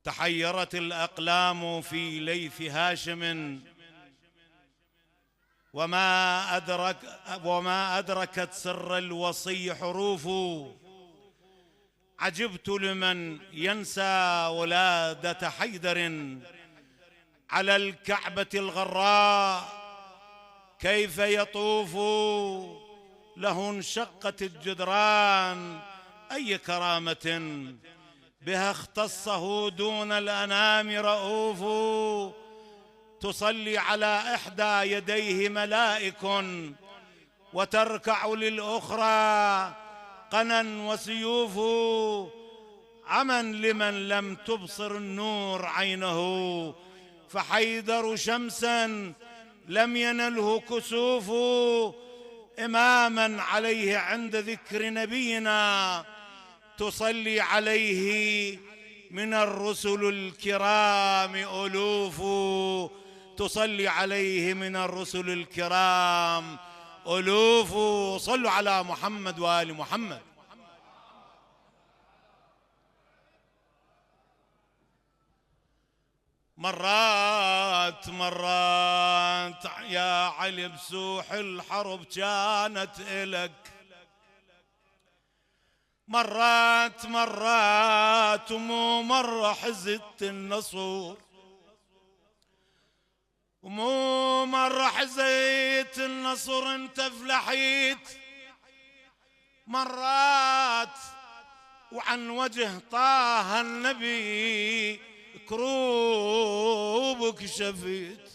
تحيرت الأقلام في ليث هاشم وما أدركت سر الوصي حروف. عجبت لمن ينسى ولادة حيدر على الكعبة الغراء، كيف يطوف له انشقت الجدران، أي كرامة بها اختصه دون الأنام رؤوف. تصلي على إحدى يديه ملائك وتركع للأخرى قنا وسيوف. عمن لمن لم تبصر النور عينه، فحيدر شمسا لم ينله كسوف. إماما عليه عند ذكر نبينا، تصلي عليه من الرسل الكرام ألوف. تصلي عليه من الرسل الكرام ألوف. صلوا على محمد وآل محمد. مرات يا علي بسوح الحرب كانت إلك، مرات ومو مرة حزت النصور، ومو مرة حزيت النصر انت فلحيت. مرات وعن وجه طه النبي كروبك شفيت.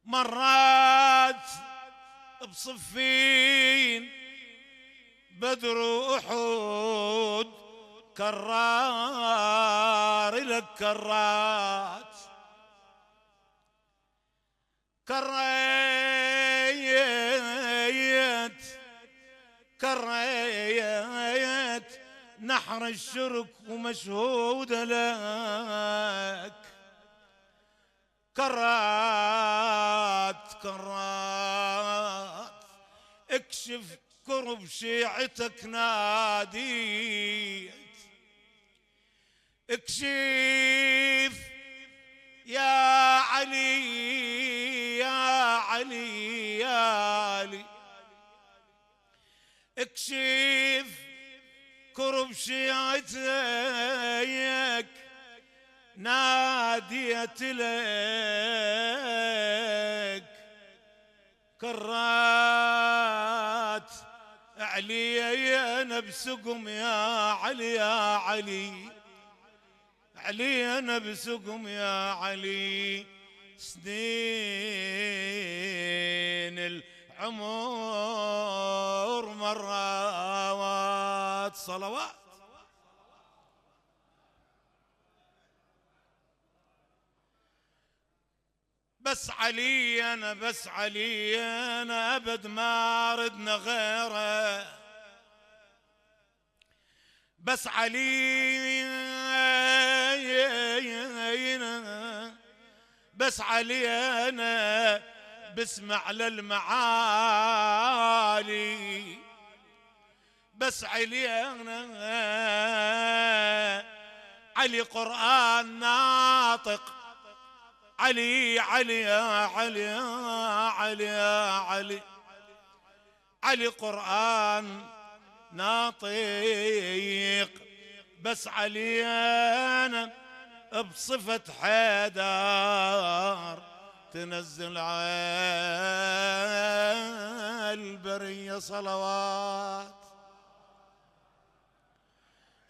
مرات بصفين بدر وأحد كرار لك كرات، كريت نحر الشرك ومشهود لك. كرات اكشف كرب شيعتك ناديت. اكشف يا علي يا علي يا علي، اكشف كرب شيعتك ناديت لك. كرات علي انا بسقم يا علي يا علي، علي انا بسقم يا علي. سنين العمر مرات صلوات. بس علي انا بس علي انا ابد ما ردنا غيره. بس علي بس علي انا بسمع للمعالي. بس علي انا علي قرآن ناطق. علي علي يا علي يا علي يا علي، علي قرآن ناطق. بس علي أنا بصفة حيدر تنزل على البرية صلوات.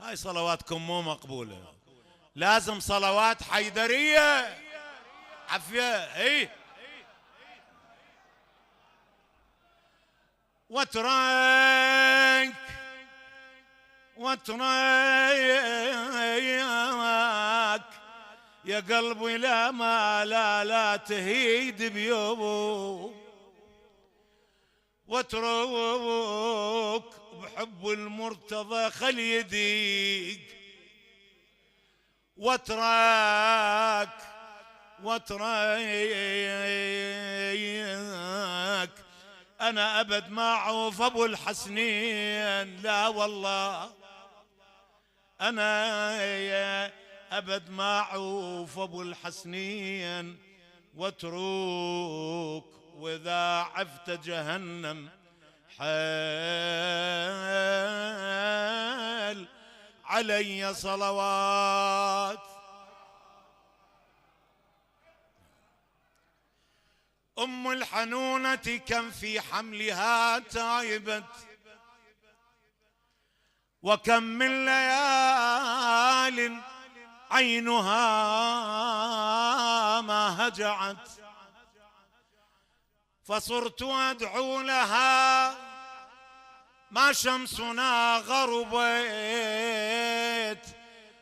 هاي صلواتكم مو مقبولة، لازم صلوات حيدرية عفية. اي واترك يا قلبي لا ما لا تهيد بيومه. واترك بحب المرتضى خل يديق. واترك أنا أبد ما أعوف أبو الحسنين، لا والله. أنا يا أبد ما أعوف أبو الحسنين واترك، وإذا عفت جهنم حال علي صلوات. أم الحنونة كم في حملها تايبت، وكم من ليال عينها ما هجعت، فصرت أدعو لها ما شمسنا غربت.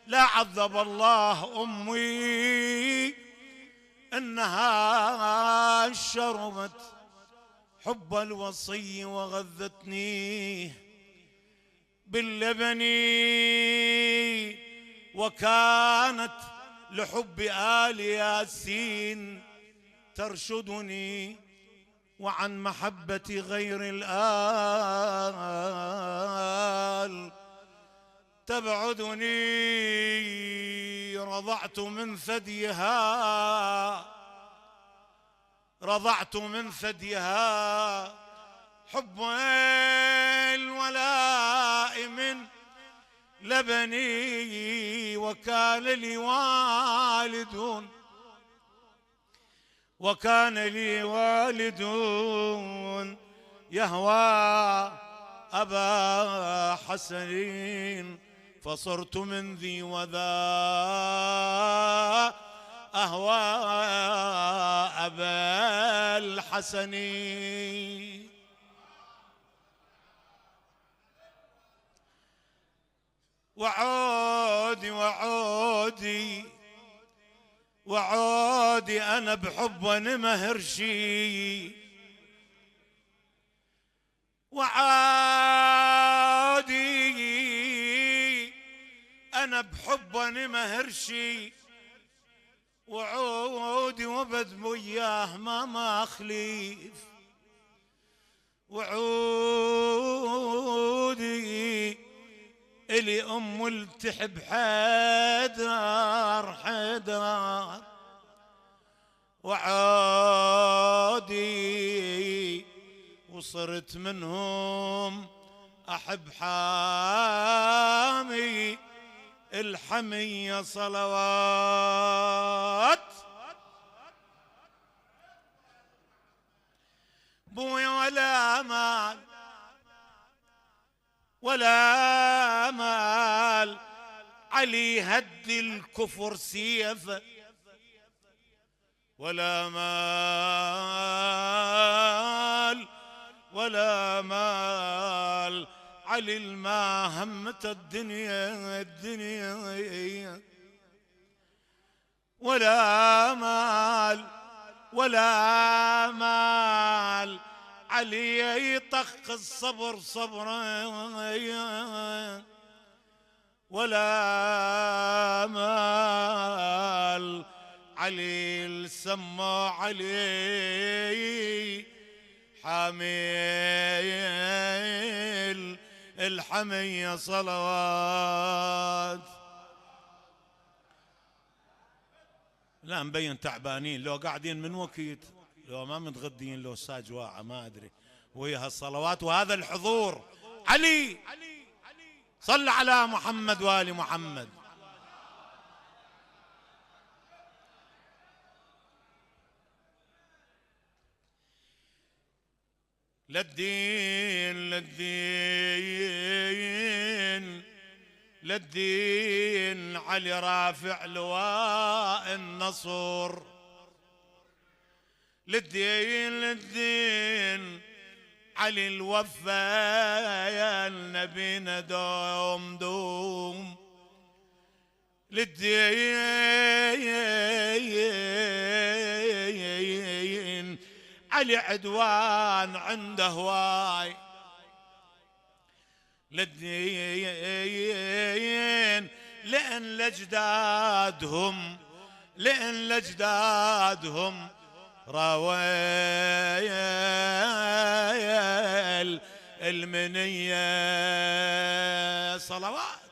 لا عذب الله أمي إنها شربت حب الوصي وغذتني باللبن، وكانت لحب آل ياسين ترشدني، وعن محبة غير الآل تبعدني. رضعت من ثديها حب الولاء من لبني، وكان لي والد يهوى أبا حسن، فصرت من ذي وذا أهوى أبا الحسن. وعودي أنا بحب نمهرشي، وعودي أنا بحب نمهرشي، وعودي وبد وياه ما أخليف، وعودي إلي أم التحب حيدر، وعودي وصرت منهم أحب حامي الحمية صلوات. بويا ولا مال علي هد الكفر سيفه، ولا مال علي الما همت الدنيا، ولا مال علي يطخ الصبر صبرا، ولا مال علي السما علي حامل الحمية صلوات. لا مبين تعبانين، لو قاعدين من وقت، لو ما متغدين، لو ساجواعة ما أدري، وهي هالصلوات وهذا الحضور. علي صل على محمد وآل محمد. للدين علي رافع لواء النصر، للدين علي الوفا يا النبينا دوم للدين علي عدوان عنده هواي، للدين لأن لأجدادهم راويل المنية صلوات.